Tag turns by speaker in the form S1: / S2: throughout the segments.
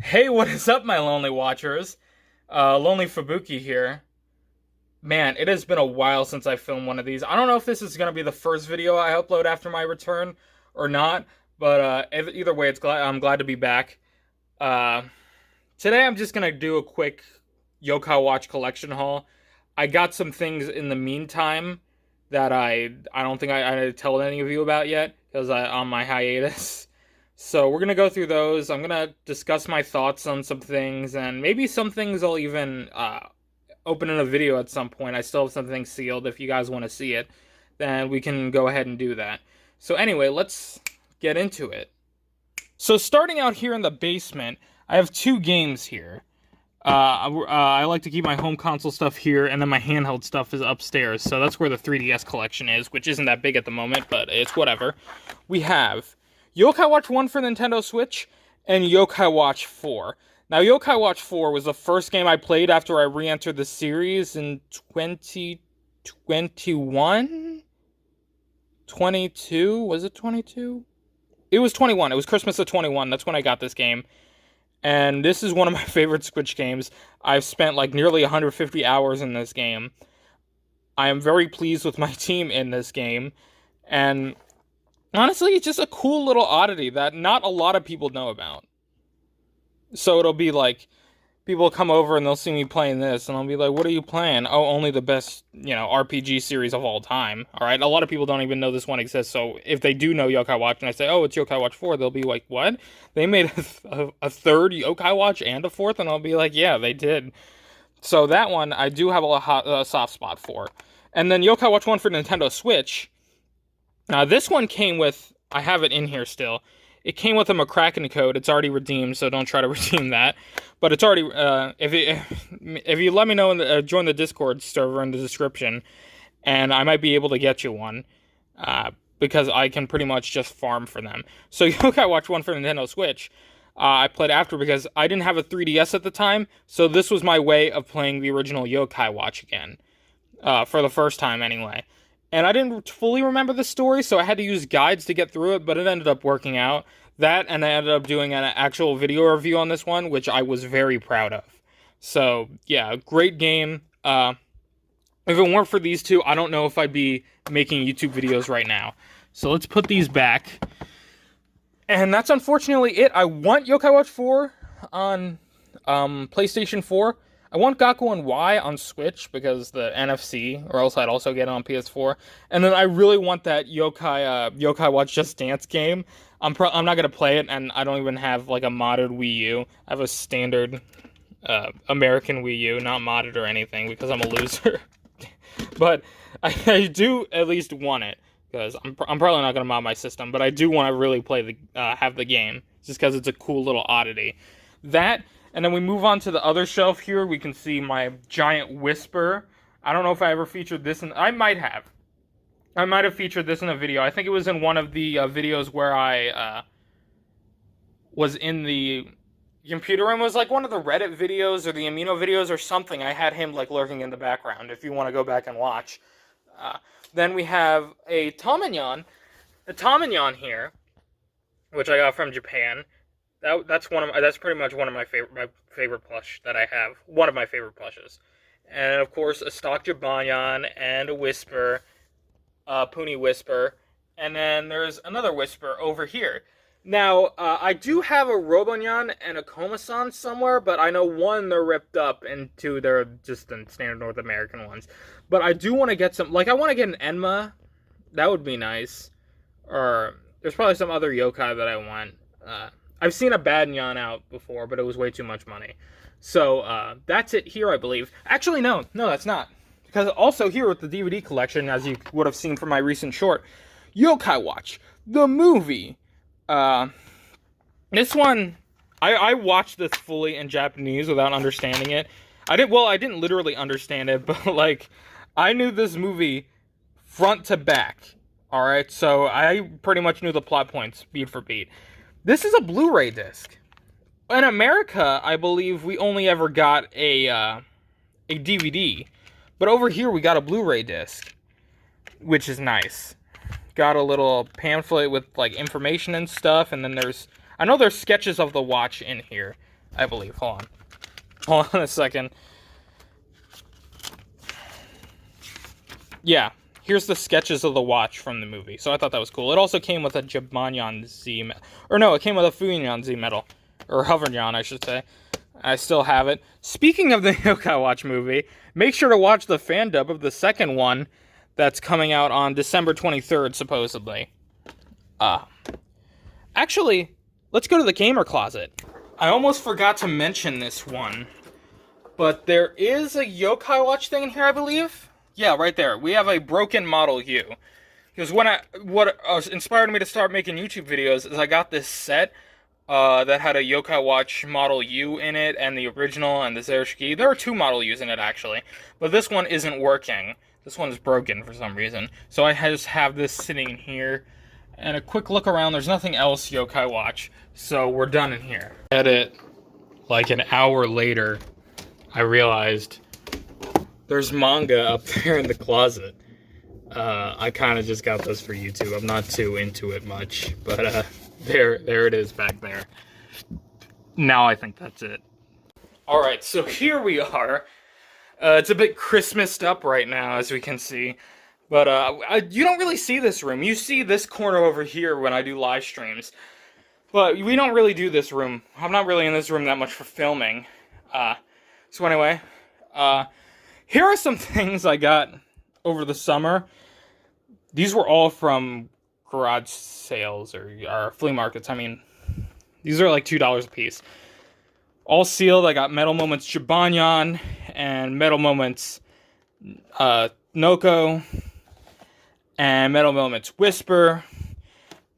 S1: Hey, what is up, my lonely watchers? Lonely Fubuki here. Man, it has been a while since I filmed one of these. I don't know if this is going to be the first video I upload after my return or not, but either way, I'm glad to be back. Uh, Today, I'm just going to do a quick YoKai Watch collection haul. I got some things in the meantime that I don't think I told any of you about yet because I'm on my hiatus. So we're going to go through those. I'm going to discuss my thoughts on some things, and maybe some things I'll even open in a video at some point. I still have some things sealed. If you guys want to see it, then we can go ahead and do that. So anyway, let's get into it. So starting out here in the basement, I have two games here. I like to keep my home console stuff here, and then my handheld stuff is upstairs. So that's where the 3DS collection is, which isn't that big at the moment, but it's whatever. We have YoKai Watch 1 for Nintendo Switch, and YoKai Watch 4. Now, YoKai Watch 4 was the first game I played after I re-entered the series in 2021? 22? Was it 22? It was 21. It was Christmas of 21. That's when I got this game. And this is one of my favorite Switch games. I've spent like nearly 150 hours in this game. I am very pleased with my team in this game. And honestly, it's just a cool little oddity that not a lot of people know about. So it'll be like, people come over and they'll see me playing this, and I'll be like, what are you playing? Oh, only the best, RPG series of all time. Alright, a lot of people don't even know this one exists, so if they do know YoKai Watch, and I say, oh, it's YoKai Watch 4, they'll be like, what? They made a third YoKai Watch and a fourth? And I'll be like, yeah, they did. So that one, I do have a soft spot for. And then YoKai Watch 1 for Nintendo Switch. Now, this one came with, I have it in here still, it came with a McCracken code. It's already redeemed, so don't try to redeem that. But it's already, if you let me know, join the Discord server in the description, and I might be able to get you one, because I can pretty much just farm for them. So YoKai Watch 1 for Nintendo Switch, I played after because I didn't have a 3DS at the time, so this was my way of playing the original YoKai Watch again, for the first time anyway. And I didn't fully remember the story, so I had to use guides to get through it, but it ended up working out. That, and I ended up doing an actual video review on this one, which I was very proud of. So, yeah, great game. If it weren't for these two, I don't know if I'd be making YouTube videos right now. So let's put these back. And that's unfortunately it. I want YoKai Watch 4 on PlayStation 4. I want Gaku and Y on Switch because the NFC, or else I'd also get it on PS4. And then I really want that YoKai Watch Just Dance game. I'm not gonna play it, and I don't even have like a modded Wii U. I have a standard American Wii U, not modded or anything, because I'm a loser. But I do at least want it, because I'm probably not gonna mod my system, but I do want to really play have the game, just because it's a cool little oddity. That. And then we move on to the other shelf here. We can see my giant Whisper. I don't know if I ever featured this I might have. I might have featured this in a video. I think it was in one of the videos where I was in the computer room. It was like one of the Reddit videos or the Amino videos or something. I had him like lurking in the background if you want to go back and watch. Then we have a Tamagnon. A Tamagnon here, which I got from Japan. That's pretty much one of my favorite plush that I have. One of my favorite plushes. And of course, a stock Jibanyan and a Whisper, Puni Whisper, and then there's another Whisper over here. Now, I do have a Robonyan and a Komasan somewhere, but I know one, they're ripped up, and two, they're just the standard North American ones. But I do want to get some, like, I want to get an Enma. That would be nice. Or, there's probably some other yokai that I want. I've seen a bad Nyan out before, but it was way too much money. So, that's it here, I believe. Actually, no, that's not. Because also here with the DVD collection, as you would have seen from my recent short, YoKai Watch, the movie. This one, I watched this fully in Japanese without understanding it. I didn't literally understand it, but, like, I knew this movie front to back. Alright, so I pretty much knew the plot points, beat for beat. This is a Blu-ray disc. In America, I believe we only ever got a DVD. But over here, we got a Blu-ray disc, which is nice. Got a little pamphlet with, like, information and stuff, and then I know there's sketches of the watch in here. I believe. Hold on a second. Yeah, here's the sketches of the watch from the movie. So I thought that was cool. It also came with a Jibanyan Z, or no, it came with a Fuinyan Z medal, or Hoveryan, I should say. I still have it. Speaking of the YoKai Watch movie, make sure to watch the fan dub of the second one that's coming out on December 23rd, supposedly. Actually, let's go to the gamer closet. I almost forgot to mention this one, but there is a YoKai Watch thing in here, I believe. Yeah, right there. We have a broken Model U. Because what inspired me to start making YouTube videos is I got this set that had a YoKai Watch Model U in it, and the original, and the Zereshiki. There are 2 Model U's in it, actually. But this one isn't working. This one is broken for some reason. So I just have this sitting in here. And a quick look around, there's nothing else YoKai Watch. So we're done in here. Edit, like an hour later, I realized there's manga up there in the closet. I kind of just got this for YouTube. I'm not too into it much, but there it is back there. Now I think that's it. All right, so here we are. It's a bit Christmased up right now, as we can see. But you don't really see this room. You see this corner over here when I do live streams. But we don't really do this room. I'm not really in this room that much for filming. So anyway, here are some things I got over the summer. These were all from garage sales or flea markets. I mean, these are like $2 a piece. All sealed. I got Metal Moments Jibanyan and Metal Moments Noko and Metal Moments Whisper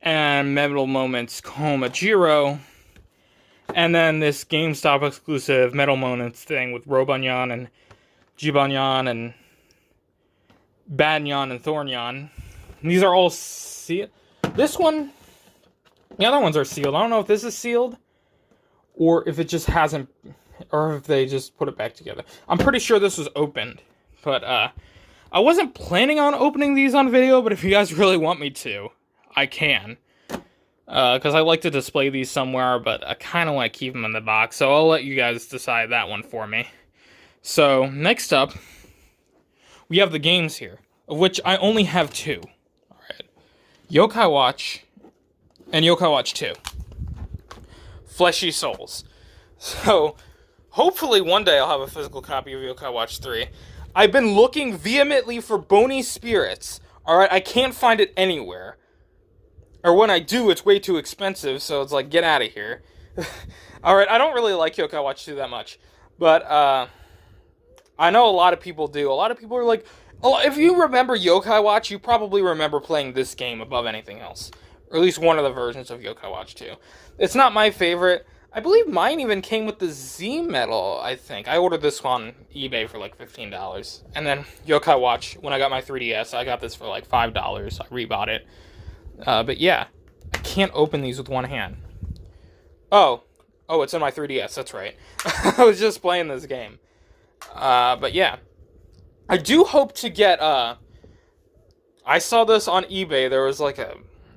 S1: and Metal Moments Komajiro. And then this GameStop exclusive Metal Moments thing with Robanyan and Jibanyan and Badnyan and Thornyan. These are all sealed. This one, the other ones are sealed. I don't know if this is sealed or if it just hasn't, or if they just put it back together. I'm pretty sure this was opened, but I wasn't planning on opening these on video, but if you guys really want me to, I can. Because I like to display these somewhere, but I kind of want to keep them in the box, so I'll let you guys decide that one for me. So, next up, we have the games here, of which I only have 2. Alright. YoKai Watch and YoKai Watch 2. Fleshy Souls. So, hopefully one day I'll have a physical copy of YoKai Watch 3. I've been looking vehemently for Bony Spirits. Alright, I can't find it anywhere. Or when I do, it's way too expensive, so it's like, get out of here. Alright, I don't really like YoKai Watch 2 that much. But, I know a lot of people do. A lot of people are like, if you remember YoKai Watch, you probably remember playing this game above anything else. Or at least one of the versions of YoKai Watch 2. It's not my favorite. I believe mine even came with the Z medal, I think. I ordered this on eBay for like $15. And then YoKai Watch, when I got my 3DS, I got this for like $5. I rebought it. But yeah, I can't open these with one hand. Oh, it's in my 3DS, that's right. I was just playing this game. But yeah. I do hope to get, I saw this on eBay. There was like a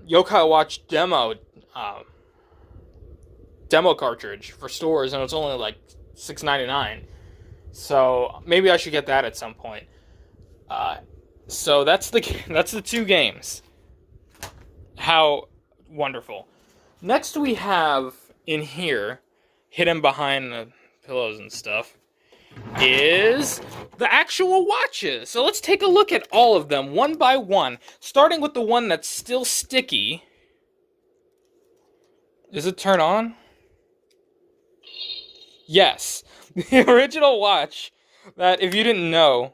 S1: YoKai Watch demo cartridge for stores, and it's only like $6.99. So maybe I should get that at some point. So that's the 2 games. How wonderful. Next we have in here, hidden behind the pillows and stuff, is the actual watches. So let's take a look at all of them one by one, starting with the one that's still sticky. Is it turned on? Yes. The original watch that, if you didn't know,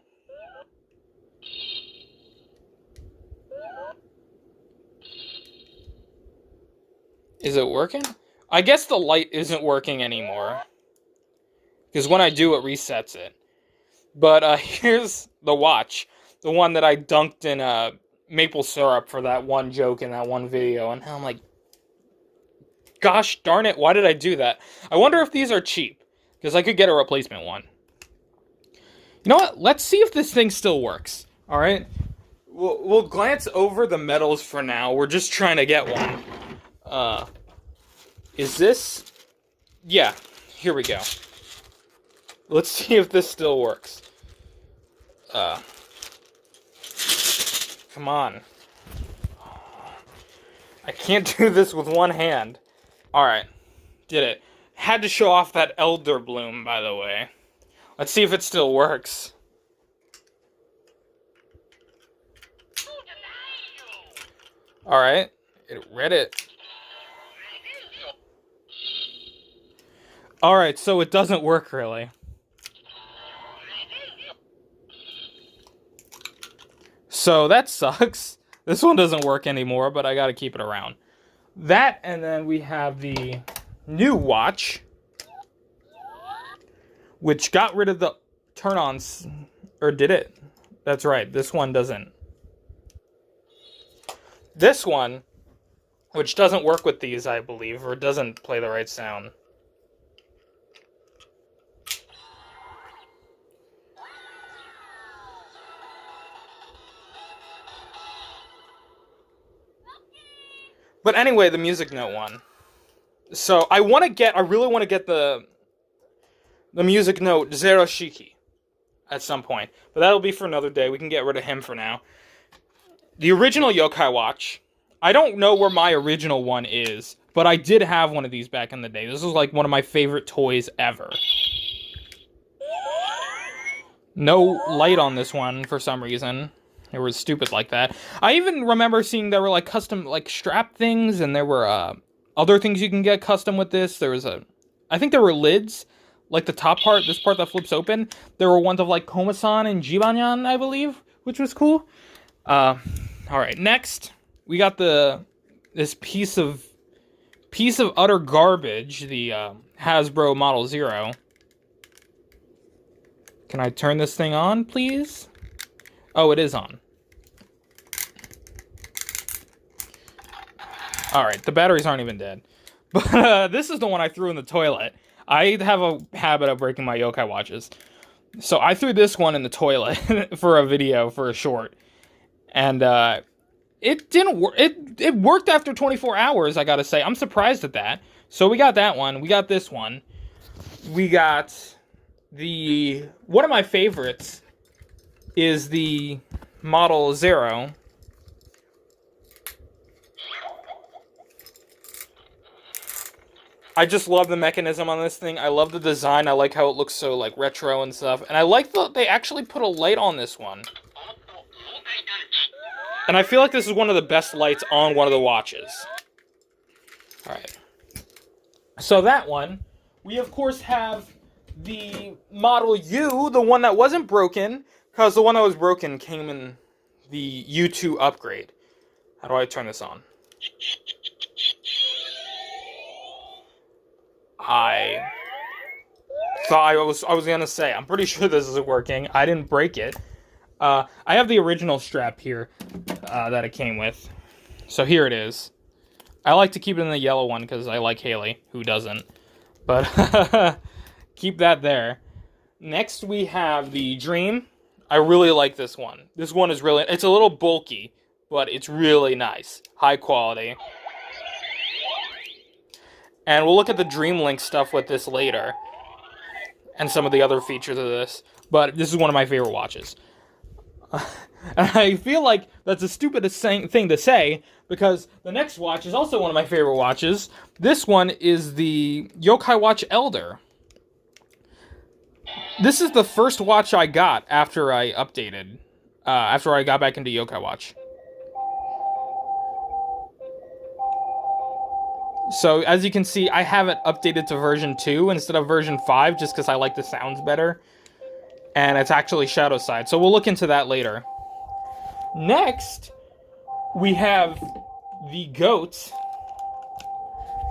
S1: is it working? I guess the light isn't working anymore. Because when I do, it resets it. But here's the watch. The one that I dunked in maple syrup for that one joke in that one video. And I'm like, gosh darn it, why did I do that? I wonder if these are cheap. Because I could get a replacement one. You know what? Let's see if this thing still works. Alright? We'll glance over the medals for now. We're just trying to get one. Is this? Yeah. here we go. Let's see if this still works. Come on. I can't do this with one hand. Alright. Did it. Had to show off that elder bloom, by the way. Let's see if it still works. Alright. It read it. Alright, so it doesn't work, really. So that sucks. This one doesn't work anymore, but I gotta keep it around. That, and then we have the new watch, which got rid of the turn-ons. Or did it? That's right, this one doesn't. This one, which doesn't work with these, I believe, or doesn't play the right sound. But anyway, the music note one. So I really want to get the music note Zero Shiki at some point. But that'll be for another day. We can get rid of him for now. The original YoKai Watch. I don't know where my original one is, but I did have one of these back in the day. This was like one of my favorite toys ever. No light on this one for some reason. It was stupid like that. I even remember seeing there were like custom like strap things, and there were other things you can get custom with this. There was I think there were lids, like the top part, this part that flips open. There were ones of like Komasan and Jibanyan, I believe, which was cool. All right, next we got this piece of utter garbage, the Hasbro Model 0. Can I turn this thing on, please? Oh, it is on. Alright, the batteries aren't even dead. But this is the one I threw in the toilet. I have a habit of breaking my YoKai watches. So I threw this one in the toilet for a video, for a short. And it didn't work. It worked after 24 hours, I gotta say. I'm surprised at that. So we got that one. We got this one. We got one of my favorites is the Model 0. I just love the mechanism on this thing. I love the design. I like how it looks so like retro and stuff. And I like that they actually put a light on this one. And I feel like this is one of the best lights on one of the watches. Alright. So that one, we of course have the Model U, the one that wasn't broken, because the one that was broken came in the U2 upgrade. How do I turn this on? I thought I was gonna say, I'm pretty sure this is working. I didn't break it. I have the original strap here that it came with. So here it is. I like to keep it in the yellow one because I like Haley. Who doesn't? But keep that there. Next we have the Dream. I really like this one. This one is really... It's a little bulky, but it's really nice. High quality. And we'll look at the Dream Link stuff with this later. And some of the other features of this. But this is one of my favorite watches. And I feel like that's the stupidest thing to say, because the next watch is also one of my favorite watches. This one is the YoKai Watch Elder. This is the first watch I got after I updated. After I got back into YoKai Watch. So, as you can see, I have it updated to version 2 instead of version 5, just because I like the sounds better. And it's actually Shadow Side, so we'll look into that later. Next, we have the GOAT,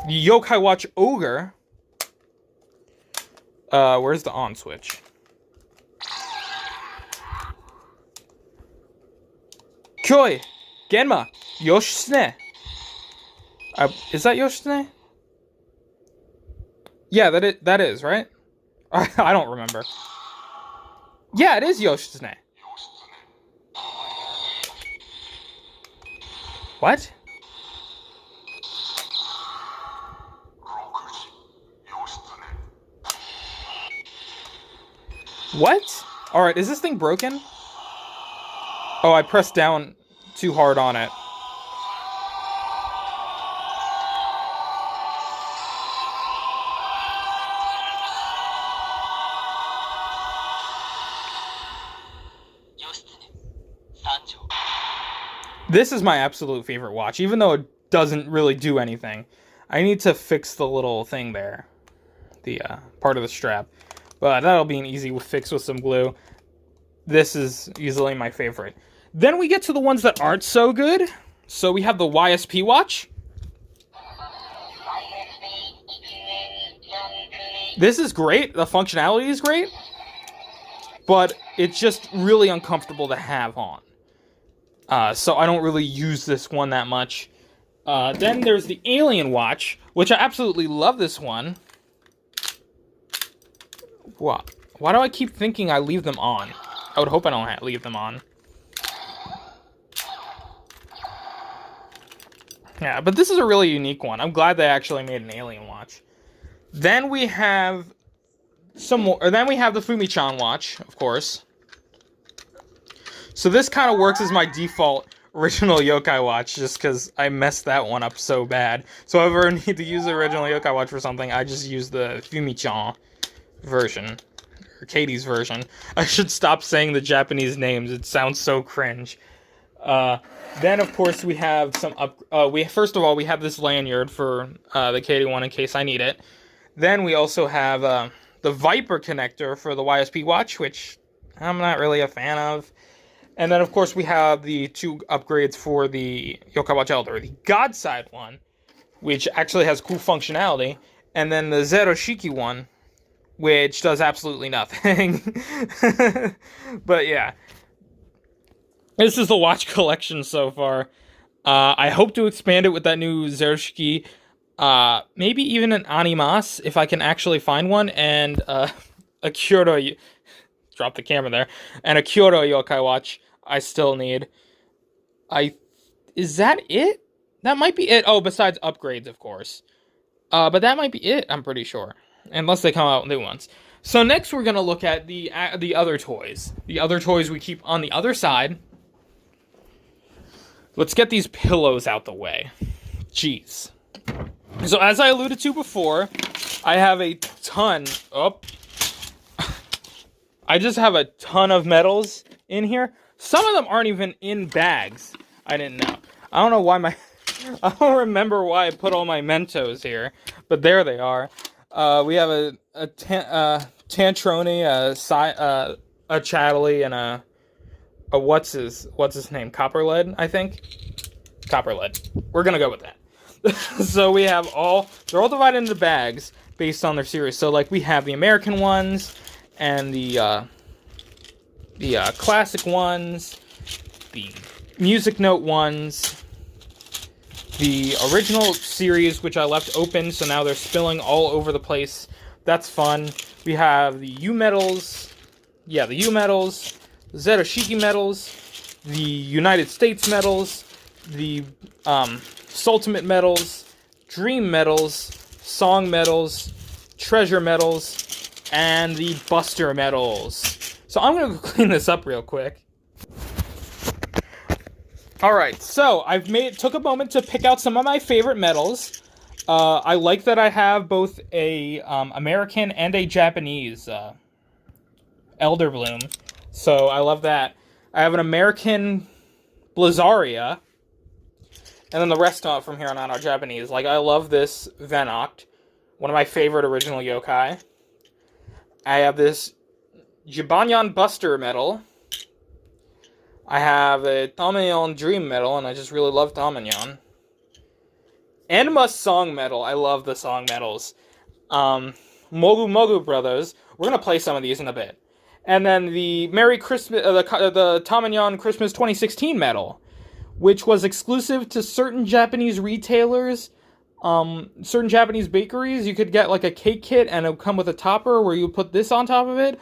S1: the YoKai Watch Ogre. Where's the on switch? Kyoi, Genma, Yoshitsune. Is that Yoshitsune? Yeah, that is, right? I don't remember. Yeah, it is Yoshitsune. What? What? Alright, is this thing broken? Oh, I pressed down too hard on it. This is my absolute favorite watch, even though it doesn't really do anything. I need to fix the little thing there. The part of the strap. But that'll be an easy fix with some glue. This is easily my favorite. Then we get to the ones that aren't so good. So we have the YSP watch. This is great. The functionality is great. But it's just really uncomfortable to have on. So I don't really use this one that much. Then there's the Alien watch, which I absolutely love this one. What? Why do I keep thinking I leave them on? I would hope I don't leave them on. Yeah, but this is a really unique one. I'm glad they actually made an Alien watch. Then we have some more. Or then we have the Fumi-chan watch, of course. So this kind of works as my default original YoKai Watch, just because I messed that one up so bad. So if I ever need to use the original YoKai Watch for something, I just use the Fumi-chan version. Or Katie's version. I should stop saying the Japanese names. It sounds so cringe. Then, of course, we have some first of all, we have this lanyard for the Katie one in case I need it. Then we also have the Viper connector for the YSP watch, which I'm not really a fan of. And then, of course, we have the two upgrades for the YoKai Watch Elder. The God Side one, which actually has cool functionality. And then the Zero Shiki one, which does absolutely nothing. But yeah. This is the watch collection so far. I hope to expand it with that new Zero Shiki. Maybe even an Animas, if I can actually find one. And a Kyoto... Drop the camera there. And a Kyoto YoKai Watch I still need. Is that it? That might be it. Oh, besides upgrades, of course. But that might be it, I'm pretty sure. Unless they come out with new ones. So next we're going to look at the other toys. The other toys we keep on the other side. Let's get these pillows out the way. Jeez. So as I alluded to before, I have a ton... Oh. I just have a ton of medals in here. Some of them aren't even in bags. I didn't know. I don't know why I don't remember why I put all my Mentos here. But there they are. We have a Tantroni, a Chatterley, and a what's his name? Copperlead, I think? Copperlead. We're gonna go with that. So we have they're all divided into bags based on their series. So like we have the American ones, and the classic ones, the music note ones, the original series, which I left open, so now they're spilling all over the place. That's fun. We have the U medals, the U medals, the Zetoshiki medals, the United States medals, the Sultimate medals, Dream medals, Song medals, Treasure medals, and the Buster medals. So I'm going to clean this up real quick. Alright, so took a moment to pick out some of my favorite medals. I like that I have both a American and a Japanese Elder Bloom. So I love that. I have an American Blizzaria. And then the rest from here on out are Japanese. Like, I love this Venoct. One of my favorite original yokai. I have this Jibanyan Buster medal. I have a Tamayon Dream medal, and I just really love Tamayon. Enma Song medal. I love the song medals. Mogu Mogu Brothers. We're going to play some of these in a bit. And then the Merry Christmas, the Tamayon Christmas 2016 medal, which was exclusive to certain Japanese retailers, certain Japanese bakeries. You could get like a cake kit, and it would come with a topper where you put this on top of it.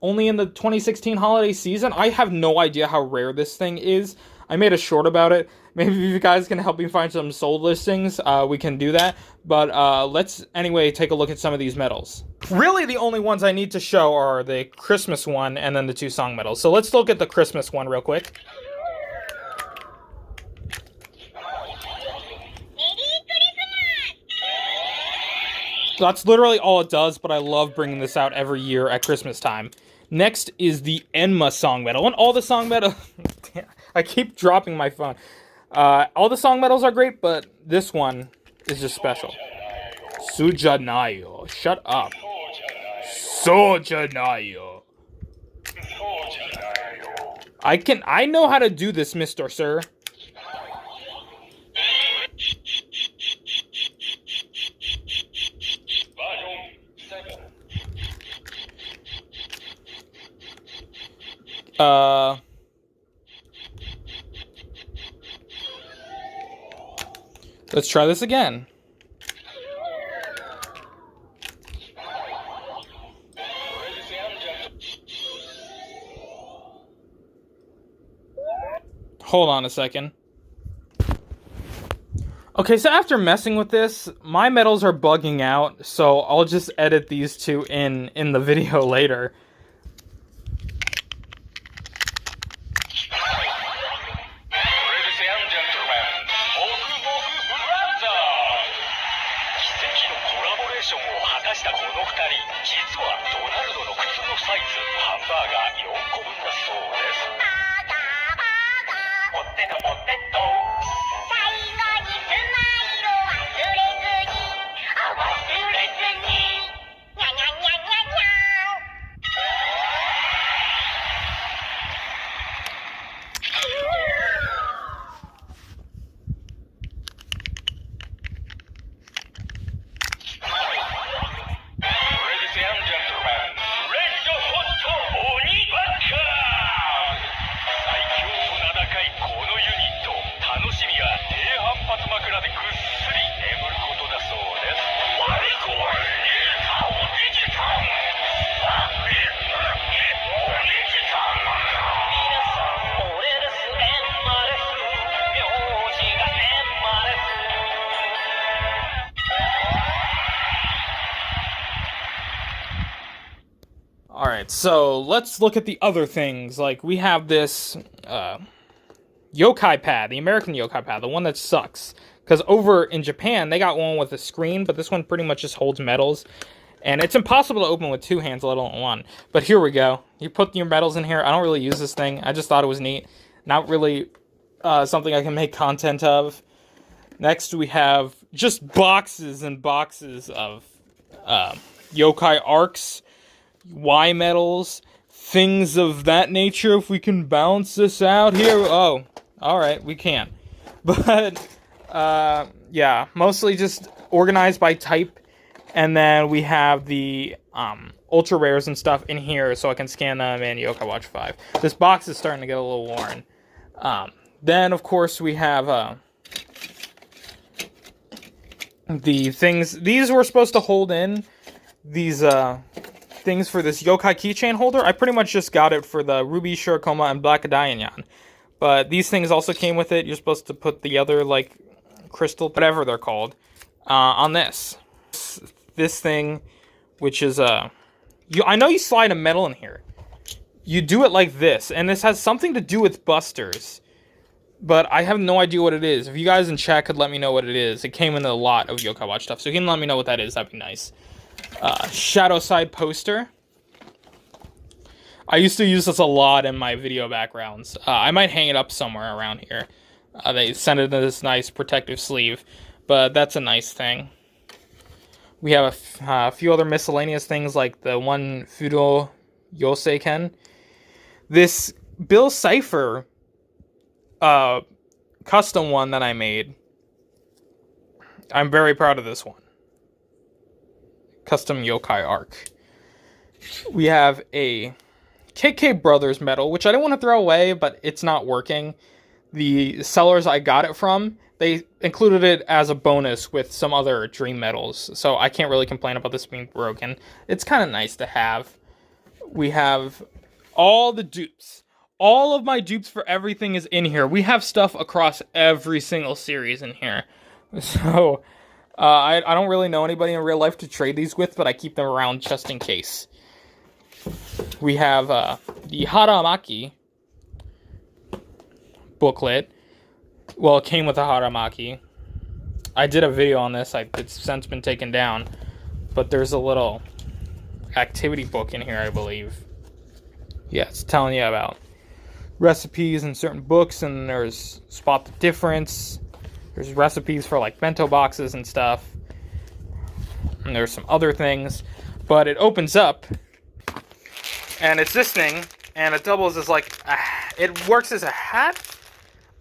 S1: Only in the 2016 holiday season. I have no idea how rare this thing is. I made a short about it. Maybe if you guys can help me find some sold listings, we can do that. But let's, anyway, take a look at some of these medals. Really, the only ones I need to show are the Christmas one and then the 2 song medals. So let's look at the Christmas one real quick. That's literally all it does, but I love bringing this out every year at Christmas time. Next is the Enma song medal. And all the song medals... I keep dropping my phone. All the song medals are great, but this one is just special. Sujanayo. Shut up. Sojanayo. I know how to do this, Mr. Sir. Let's try this again. Hold on a second. Okay, so after messing with this, my medals are bugging out, so I'll just edit these two in the video later. Alright, so let's look at the other things. Like, we have this YoKai pad, the American YoKai pad, the one that sucks. Because over in Japan, they got one with a screen, but this one pretty much just holds medals. And it's impossible to open with 2 hands, let alone 1. But here we go. You put your medals in here. I don't really use this thing. I just thought it was neat. Not really something I can make content of. Next, we have just boxes and boxes of YoKai arcs, Y medals, things of that nature. If we can balance this out here. Oh, alright, we can. But, yeah, mostly just organized by type. And then we have the ultra rares and stuff in here so I can scan them in YoKai Watch 5. This box is starting to get a little worn. Then, of course, we have the things. These were supposed to hold in these things for this YoKai keychain holder. I pretty much just got it for the Ruby Shirokoma and Black Dianyan. But these things also came with it. You're supposed to put the other, like, crystal, whatever they're called, on this. This thing, which is, I know you slide a metal in here. You do it like this, and this has something to do with busters. But I have no idea what it is. If you guys in chat could let me know what it is. It came in a lot of YoKai Watch stuff, so you can let me know what that is. That'd be nice. Shadow side poster. I used to use this a lot in my video backgrounds. I might hang it up somewhere around here. They sent it in this nice protective sleeve, but that's a nice thing. We have a few other miscellaneous things like the one Fudo Yoseiken. This Bill Cipher custom one that I made. I'm very proud of this one. Custom YoKai arc. We have a KK Brothers medal, which I don't want to throw away, but it's not working. The sellers I got it from, they included it as a bonus with some other dream medals, so I can't really complain about this being broken. It's kind of nice to have. We have all the dupes. all of my dupes for everything is in here. We have stuff across every single series in here. So, I don't really know anybody in real life to trade these with, but I keep them around just in case. We have the Haramaki booklet. Well, it came with a Haramaki. I did a video on this. It's since been taken down. But there's a little activity book in here, I believe. Yeah, it's telling you about recipes in certain books, and there's spot the difference. There's recipes for like bento boxes and stuff. And there's some other things. But it opens up, and it's this thing, and it doubles as like, it works as a hat,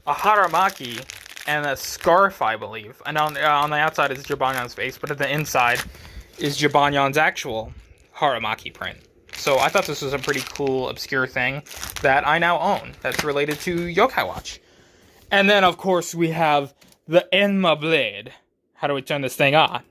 S1: a haramaki, and a scarf, I believe. And on the outside is Jibanyan's face, but at the inside is Jibanyan's actual haramaki print. So I thought this was a pretty cool, obscure thing that I now own that's related to YoKai Watch. And then, of course, we have the Enma blade. How do we turn this thing on?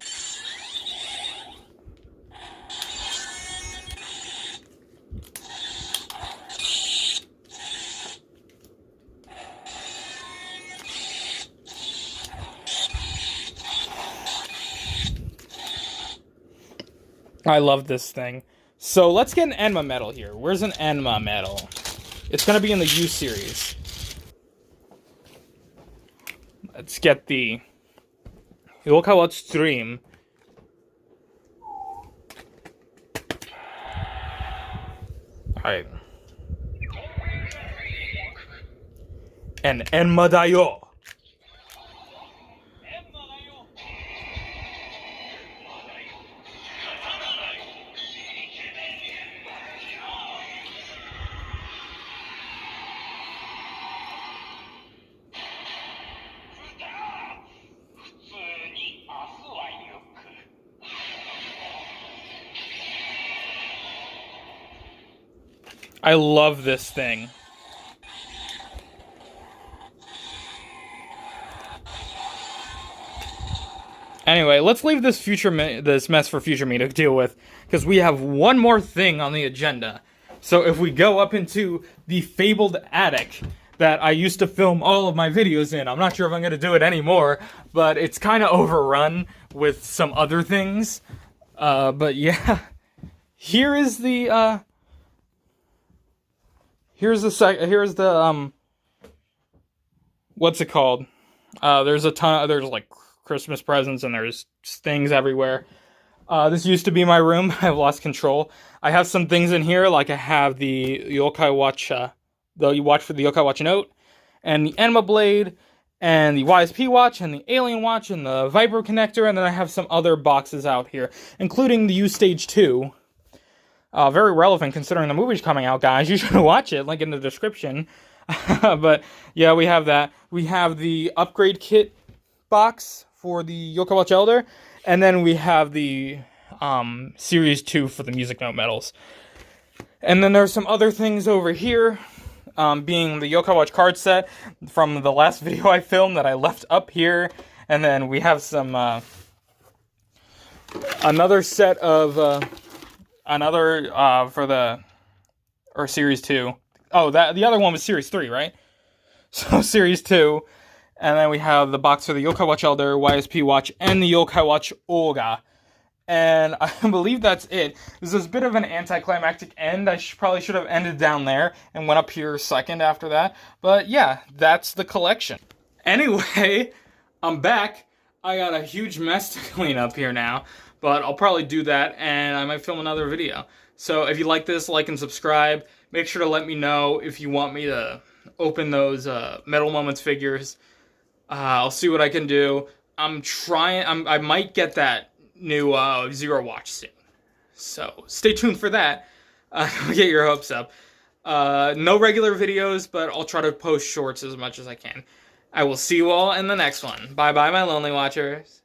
S1: I love this thing. So let's get an Enma medal here. Where's an Enma medal? It's going to be in the U series. Let's get the YoKai Watch stream. Alright. And Enma da yo. I love this thing. Anyway, let's leave this this mess for future me to deal with, because we have one more thing on the agenda. So if we go up into the fabled attic that I used to film all of my videos in, I'm not sure if I'm going to do it anymore, but it's kind of overrun with some other things. But yeah, here is the here's the what's it called? There's a ton. There's like Christmas presents, and there's things everywhere. This used to be my room. I've lost control. I have some things in here, like I have the YoKai Watch, the watch for the YoKai Watch Note, and the Enma Blade, and the YSP watch, and the Alien watch, and the Viper connector, and then I have some other boxes out here, including the U Stage 2. Very relevant considering the movie's coming out, guys. You should watch it, link in the description. But yeah, we have that. We have the upgrade kit box for the YoKai Watch Elder, and then we have the Series 2 for the Music Note medals. And then there's some other things over here, being the YoKai Watch card set from the last video I filmed that I left up here. And then we have some, another set of, for Series 2. Oh, the other one was Series 3, right? So, Series 2. And then we have the box for the YoKai Watch Elder, YSP Watch, and the YoKai Watch Olga. And I believe that's it. This is a bit of an anticlimactic end. I probably should have ended down there and went up here second after that. But yeah, that's the collection. Anyway, I'm back. I got a huge mess to clean up here now. But I'll probably do that, and I might film another video. So if you like this, like and subscribe. Make sure to let me know if you want me to open those Metal Moments figures. I'll see what I can do. I might get that new Zero watch soon. So stay tuned for that. Don't get your hopes up. No regular videos, but I'll try to post shorts as much as I can. I will see you all in the next one. Bye-bye, my lonely watchers.